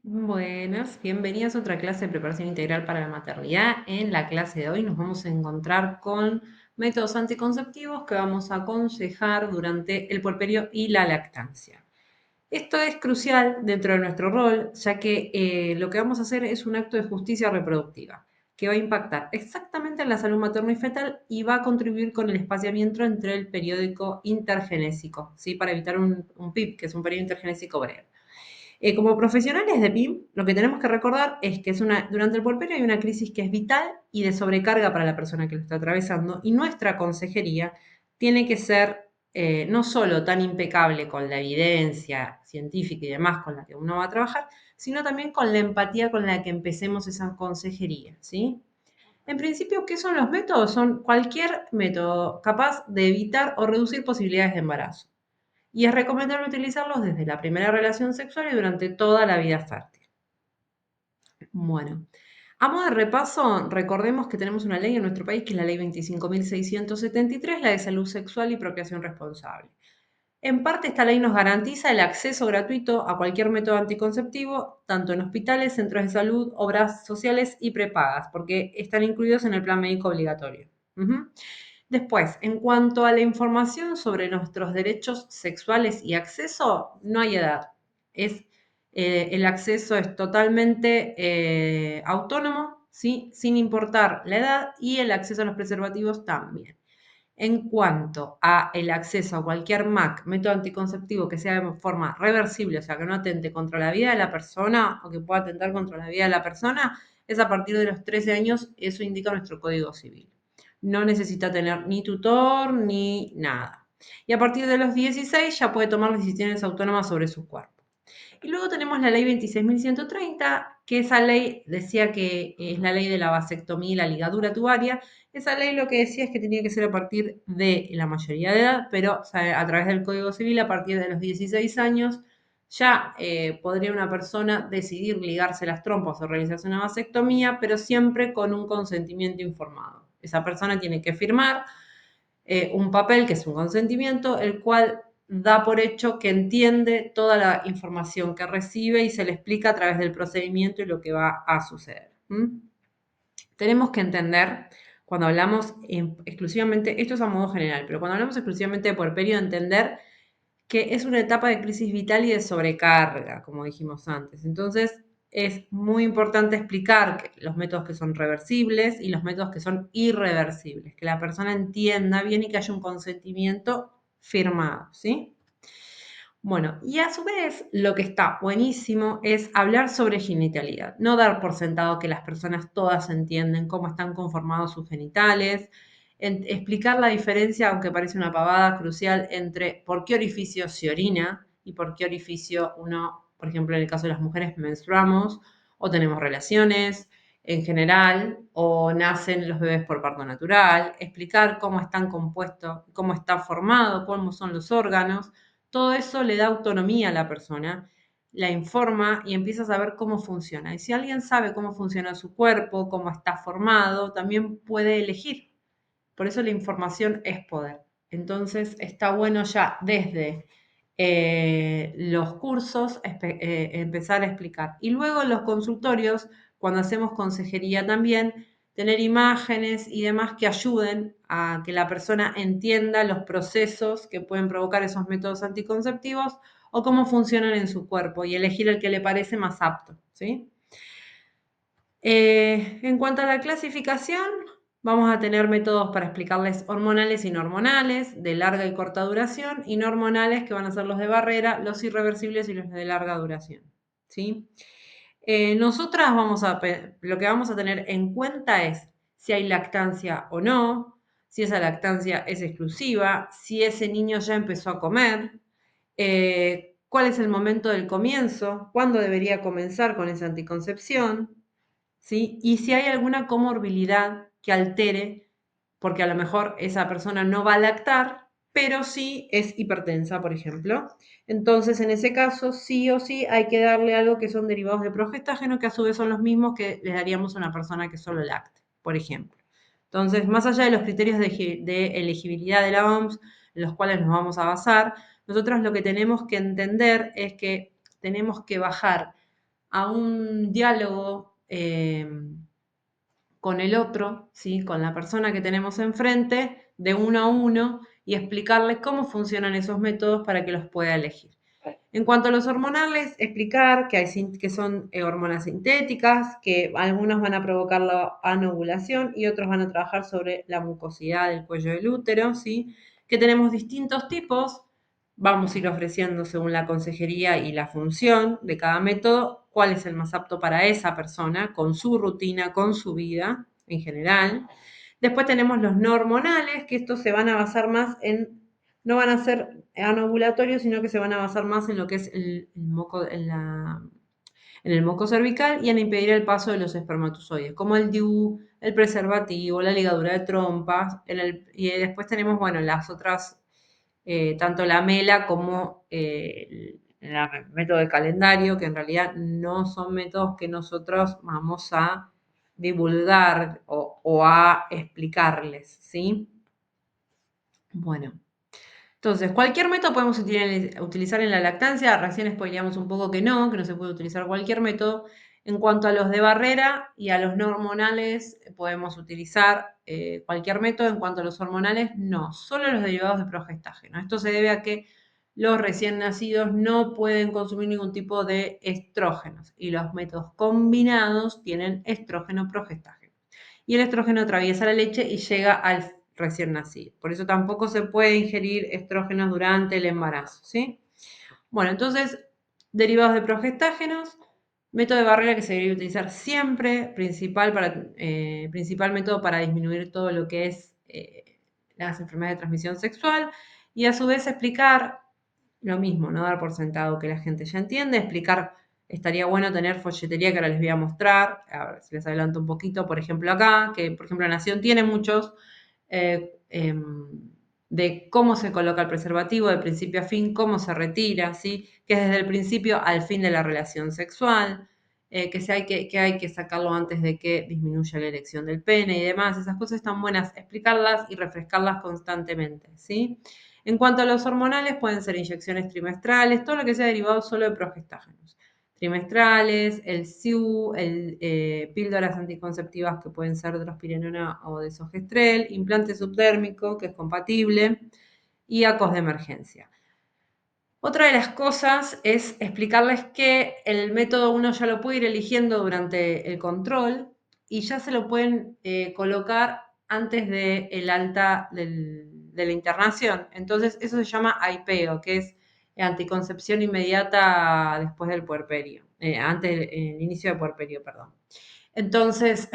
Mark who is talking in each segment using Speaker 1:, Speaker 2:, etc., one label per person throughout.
Speaker 1: Buenas, bienvenidas a otra clase de preparación integral para la maternidad. En la clase de hoy nos vamos a encontrar con métodos anticonceptivos que vamos a aconsejar durante el puerperio y la lactancia. Esto es crucial dentro de nuestro rol, ya que lo que vamos a hacer es un acto de justicia reproductiva, que va a impactar exactamente en la salud materno y fetal y va a contribuir con el espaciamiento entre el periódico intergenésico, ¿sí? Para evitar un PIP, que es un periodo intergenésico breve. Como profesionales de PIM, lo que tenemos que recordar es que durante el puerperio hay una crisis que es vital y de sobrecarga para la persona que lo está atravesando, y nuestra consejería tiene que ser no solo tan impecable con la evidencia científica y demás con la que uno va a trabajar, sino también con la empatía con la que empecemos esa consejería, ¿sí? En principio, ¿qué son los métodos? Son cualquier método capaz de evitar o reducir posibilidades de embarazo, y es recomendable utilizarlos desde la primera relación sexual y durante toda la vida fértil. Bueno, a modo de repaso, recordemos que tenemos una ley en nuestro país que es la ley 25.673, la de salud sexual y procreación responsable. En parte, esta ley nos garantiza el acceso gratuito a cualquier método anticonceptivo, tanto en hospitales, centros de salud, obras sociales y prepagas, porque están incluidos en el plan médico obligatorio. Ujú. Después, en cuanto a la información sobre nuestros derechos sexuales y acceso, no hay edad. El acceso es totalmente autónomo, ¿sí? Sin importar la edad, y el acceso a los preservativos también. En cuanto a el acceso a cualquier MAC, método anticonceptivo que sea de forma reversible, o sea, que no atente contra la vida de la persona o que pueda atentar contra la vida de la persona, es a partir de los 13 años, eso indica nuestro Código Civil. No necesita tener ni tutor ni nada. Y a partir de los 16 ya puede tomar decisiones autónomas sobre su cuerpo. Y luego tenemos la ley 26.130, que esa ley decía que es la ley de la vasectomía y la ligadura tubaria. Esa ley lo que decía es que tenía que ser a partir de la mayoría de edad, pero, o sea, a través del Código Civil, a partir de los 16 años, ya podría una persona decidir ligarse las trompas o realizarse una vasectomía, pero siempre con un consentimiento informado. Esa persona tiene que firmar un papel que es un consentimiento, el cual da por hecho que entiende toda la información que recibe y se le explica a través del procedimiento y lo que va a suceder. Tenemos que entender, cuando hablamos exclusivamente, esto es a modo general, pero cuando hablamos exclusivamente de puerperio, entender que es una etapa de crisis vital y de sobrecarga, como dijimos antes. Entonces, es muy importante explicar los métodos que son reversibles y los métodos que son irreversibles, que la persona entienda bien y que haya un consentimiento firmado, ¿sí? Bueno, y a su vez, lo que está buenísimo es hablar sobre genitalidad, no dar por sentado que las personas todas entienden cómo están conformados sus genitales, explicar la diferencia, aunque parece una pavada crucial, entre por qué orificio se orina y por qué orificio uno, por ejemplo, en el caso de las mujeres, menstruamos o tenemos relaciones en general, o nacen los bebés por parto natural, explicar cómo están compuestos, cómo está formado, cómo son los órganos. Todo eso le da autonomía a la persona, la informa y empieza a saber cómo funciona. Y si alguien sabe cómo funciona su cuerpo, cómo está formado, también puede elegir. Por eso la información es poder. Entonces está bueno ya desde los cursos empezar a explicar. Y luego en los consultorios, cuando hacemos consejería también, tener imágenes y demás que ayuden a que la persona entienda los procesos que pueden provocar esos métodos anticonceptivos o cómo funcionan en su cuerpo y elegir el que le parece más apto, ¿sí? En cuanto a la clasificación, vamos a tener métodos para explicarles hormonales y no hormonales, de larga y corta duración, y no hormonales, que van a ser los de barrera, los irreversibles y los de larga duración, ¿sí? Nosotras lo que vamos a tener en cuenta es si hay lactancia o no, si esa lactancia es exclusiva, si ese niño ya empezó a comer, cuál es el momento del comienzo, cuándo debería comenzar con esa anticoncepción, ¿sí? Y si hay alguna comorbilidad que altere, porque a lo mejor esa persona no va a lactar, pero sí es hipertensa, por ejemplo. Entonces, en ese caso, sí o sí hay que darle algo que son derivados de progestágeno, que a su vez son los mismos que les daríamos a una persona que solo lacte, por ejemplo. Entonces, más allá de los criterios de elegibilidad de la OMS, en los cuales nos vamos a basar, nosotros lo que tenemos que entender es que tenemos que bajar a un diálogo con el otro, ¿sí? Con la persona que tenemos enfrente, de uno a uno, y explicarle cómo funcionan esos métodos para que los pueda elegir. En cuanto a los hormonales, explicar que son hormonas sintéticas, que algunos van a provocar la anovulación y otros van a trabajar sobre la mucosidad del cuello del útero, ¿sí? Que tenemos distintos tipos, vamos a ir ofreciendo según la consejería y la función de cada método, cuál es el más apto para esa persona, con su rutina, con su vida en general. Después tenemos los no hormonales, que estos se van a basar más en, no van a ser anovulatorios, sino que se van a basar más en lo que es el moco, en el moco cervical y en impedir el paso de los espermatozoides, como el DIU, el preservativo, la ligadura de trompas, y después tenemos, bueno, las otras, tanto la mela como el método de calendario, que en realidad no son métodos que nosotros vamos a divulgar o a explicarles, ¿sí? Bueno, entonces, cualquier método podemos utilizar en la lactancia. Recién spoileamos un poco que no se puede utilizar cualquier método. En cuanto a los de barrera y a los no hormonales, podemos utilizar cualquier método. En cuanto a los hormonales, no, solo los derivados de progestágeno. Esto se debe a que los recién nacidos no pueden consumir ningún tipo de estrógenos y los métodos combinados tienen estrógeno progestágeno. Y el estrógeno atraviesa la leche y llega al recién nacido. Por eso tampoco se puede ingerir estrógenos durante el embarazo, ¿sí? Bueno, entonces, derivados de progestágenos, método de barrera que se debería utilizar siempre, principal método para disminuir todo lo que es las enfermedades de transmisión sexual, y a su vez explicar lo mismo, no dar por sentado que la gente ya entiende, explicar, estaría bueno tener folletería que ahora les voy a mostrar, a ver si les adelanto un poquito, por ejemplo acá, que por ejemplo Nación tiene muchos, eh, de cómo se coloca el preservativo de principio a fin, cómo se retira, ¿sí? Que es desde el principio al fin de la relación sexual, que hay que sacarlo antes de que disminuya la erección del pene y demás. Esas cosas están buenas explicarlas y refrescarlas constantemente, ¿sí? En cuanto a los hormonales, pueden ser inyecciones trimestrales, todo lo que sea derivado solo de progestágenos. Trimestrales, el SIU, píldoras anticonceptivas que pueden ser drospirenona o desogestrel, implante subdérmico que es compatible y ACOS de emergencia. Otra de las cosas es explicarles que el método uno ya lo puede ir eligiendo durante el control y ya se lo pueden colocar antes del alta de la internación. Entonces, eso se llama AIPEO, que es anticoncepción inmediata después del puerperio, antes del inicio del puerperio, perdón. Entonces,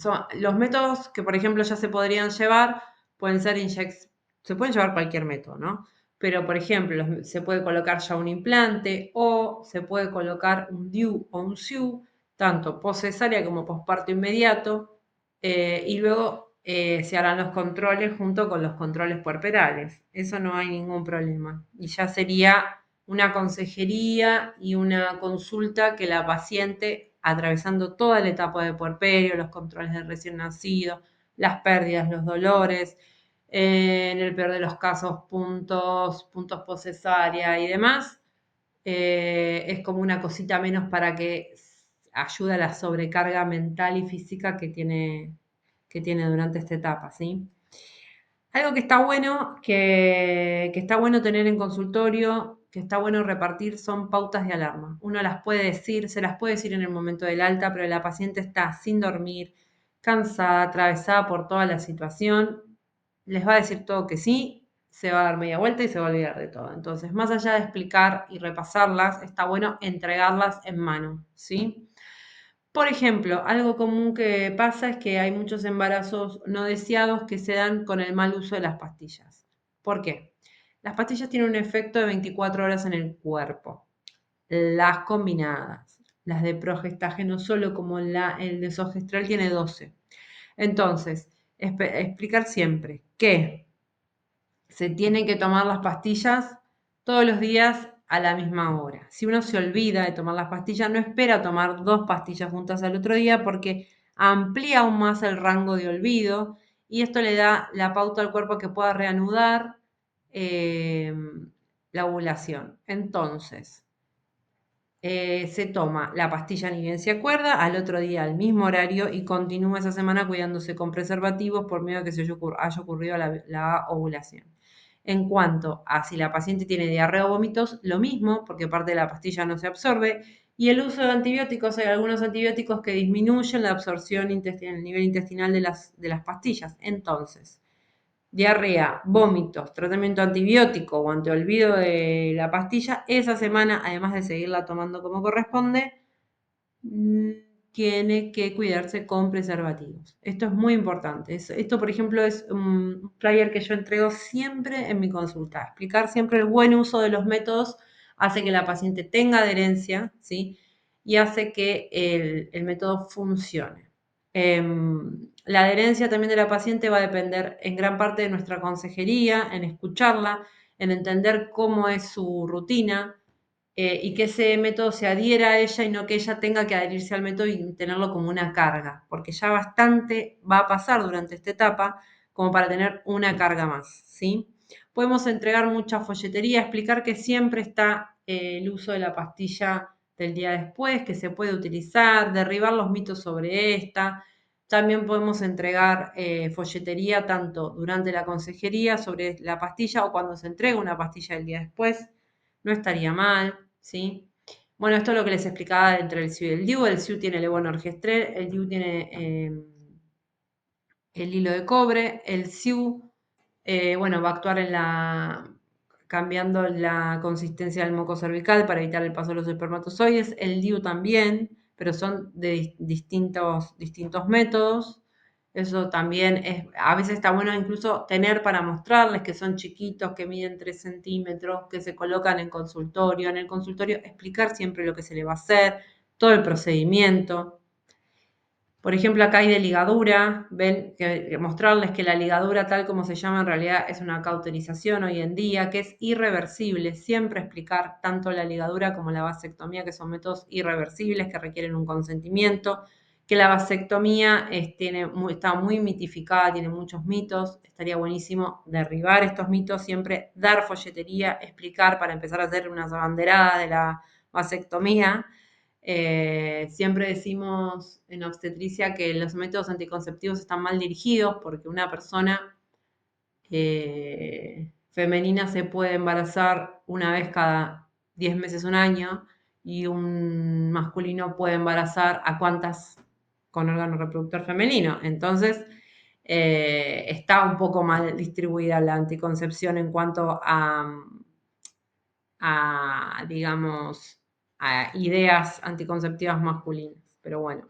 Speaker 1: son los métodos que, por ejemplo, ya se podrían llevar, pueden ser se pueden llevar cualquier método, ¿no? Pero, por ejemplo, se puede colocar ya un implante o se puede colocar un DIU o un SIU, tanto poscesárea como posparto inmediato, y luego se harán los controles junto con los controles puerperales. Eso no hay ningún problema. Y ya sería una consejería y una consulta que la paciente, atravesando toda la etapa de puerperio, los controles de recién nacido, las pérdidas, los dolores, en el peor de los casos, puntos poscesárea y demás, es como una cosita menos para que ayude a la sobrecarga mental y física que tiene durante esta etapa, ¿sí? Algo que está bueno, que está bueno tener en consultorio, que está bueno repartir, son pautas de alarma. Uno las puede decir, se las puede decir en el momento del alta, pero la paciente está sin dormir, cansada, atravesada por toda la situación, les va a decir todo que sí, se va a dar media vuelta y se va a olvidar de todo. Entonces, más allá de explicar y repasarlas, está bueno entregarlas en mano, ¿sí? Por ejemplo, algo común que pasa es que hay muchos embarazos no deseados que se dan con el mal uso de las pastillas. ¿Por qué? Las pastillas tienen un efecto de 24 horas en el cuerpo. Las combinadas, las de progestágeno solo como el desogestrel tiene 12. Entonces, explicar siempre que se tienen que tomar las pastillas todos los días a la misma hora. Si uno se olvida de tomar las pastillas, no espera tomar dos pastillas juntas al otro día porque amplía aún más el rango de olvido y esto le da la pauta al cuerpo que pueda reanudar eh, la ovulación. Entonces, se toma la pastilla ni bien se acuerda, al otro día al mismo horario y continúa esa semana cuidándose con preservativos por miedo a que haya ocurrido la ovulación. En cuanto a si la paciente tiene diarrea o vómitos, lo mismo, porque parte de la pastilla no se absorbe. Y el uso de antibióticos, hay algunos antibióticos que disminuyen la absorción intestinal, el nivel intestinal de las pastillas. Entonces, diarrea, vómitos, tratamiento antibiótico o ante olvido de la pastilla, esa semana, además de seguirla tomando como corresponde, mm, tiene que cuidarse con preservativos. Esto es muy importante. Esto, por ejemplo, es un flyer que yo entrego siempre en mi consulta. Explicar siempre el buen uso de los métodos hace que la paciente tenga adherencia, ¿sí? Y hace que el método funcione. La adherencia también de la paciente va a depender en gran parte de nuestra consejería, en escucharla, en entender cómo es su rutina, y que ese método se adhiera a ella y no que ella tenga que adherirse al método y tenerlo como una carga, porque ya bastante va a pasar durante esta etapa como para tener una carga más, ¿sí? Podemos entregar mucha folletería, explicar que siempre está el uso de la pastilla del día después, que se puede utilizar, derribar los mitos sobre esta. También podemos entregar folletería tanto durante la consejería sobre la pastilla o cuando se entrega una pastilla el día después. No estaría mal, ¿sí? Bueno, esto es lo que les explicaba entre el SIU y el DIU. El SIU tiene levonorgestrel, el DIU tiene el hilo de cobre. El SIU, bueno, va a actuar cambiando la consistencia del moco cervical para evitar el paso de los espermatozoides. El DIU también, pero son de distintos métodos. Eso también a veces está bueno incluso tener para mostrarles que son chiquitos, que miden 3 centímetros, que se colocan en consultorio. En el consultorio explicar siempre lo que se le va a hacer, todo el procedimiento. Por ejemplo, acá hay de ligadura, ven, que mostrarles que la ligadura tal como se llama en realidad es una cauterización hoy en día, que es irreversible. Siempre explicar tanto la ligadura como la vasectomía, que son métodos irreversibles que requieren un consentimiento, que la vasectomía está muy mitificada, tiene muchos mitos. Estaría buenísimo derribar estos mitos, siempre dar folletería, explicar para empezar a hacer unas abanderadas de la vasectomía. Siempre decimos en obstetricia que los métodos anticonceptivos están mal dirigidos porque una persona femenina se puede embarazar una vez cada 10 meses, un año, y un masculino puede embarazar a cuántas con órgano reproductor femenino. Entonces, está un poco mal distribuida la anticoncepción en cuanto digamos, a ideas anticonceptivas masculinas. Pero bueno,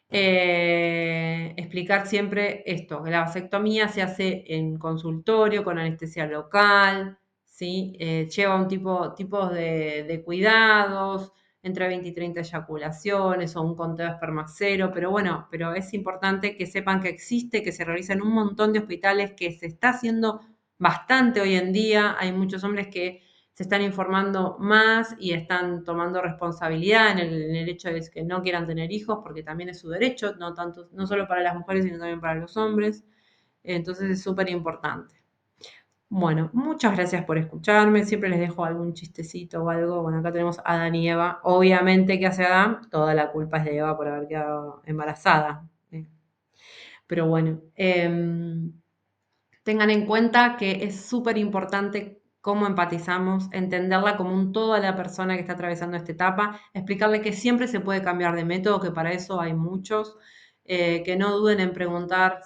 Speaker 1: explicar siempre esto, que la vasectomía se hace en consultorio con anestesia local, ¿sí? Lleva un tipo de cuidados, entre 20 y 30 eyaculaciones o un conteo de esperma cero, pero es importante que sepan que existe, que se realiza en un montón de hospitales, que se está haciendo bastante hoy en día. Hay muchos hombres que se están informando más y están tomando responsabilidad en el hecho de que no quieran tener hijos, porque también es su derecho, no solo para las mujeres, sino también para los hombres. Entonces es súper importante. Bueno, muchas gracias por escucharme. Siempre les dejo algún chistecito o algo. Bueno, acá tenemos a Adán y Eva. Obviamente que hace Adán, toda la culpa es de Eva por haber quedado embarazada. Pero bueno, tengan en cuenta que es súper importante cómo empatizamos, entenderla como un todo a la persona que está atravesando esta etapa, explicarle que siempre se puede cambiar de método, que para eso hay muchos, que no duden en preguntar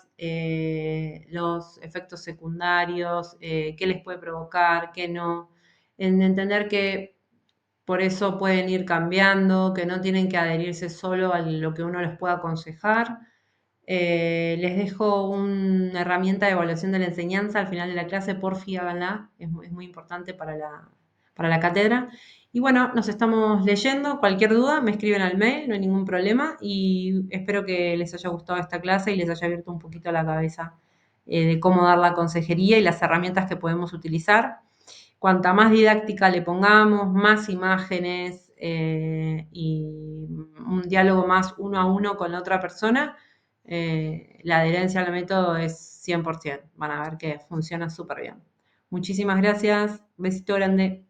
Speaker 1: los efectos secundarios, qué les puede provocar, qué no, en entender que por eso pueden ir cambiando, que no tienen que adherirse solo a lo que uno les pueda aconsejar. Les dejo una herramienta de evaluación de la enseñanza al final de la clase, porfi, háganla, es muy importante para la cátedra. Y bueno, nos estamos leyendo, cualquier duda me escriben al mail, no hay ningún problema y espero que les haya gustado esta clase y les haya abierto un poquito la cabeza de cómo dar la consejería y las herramientas que podemos utilizar. Cuanta más didáctica le pongamos, más imágenes y un diálogo más uno a uno con la otra persona, la adherencia al método es 100%. Van a ver que funciona súper bien. Muchísimas gracias. Besito grande.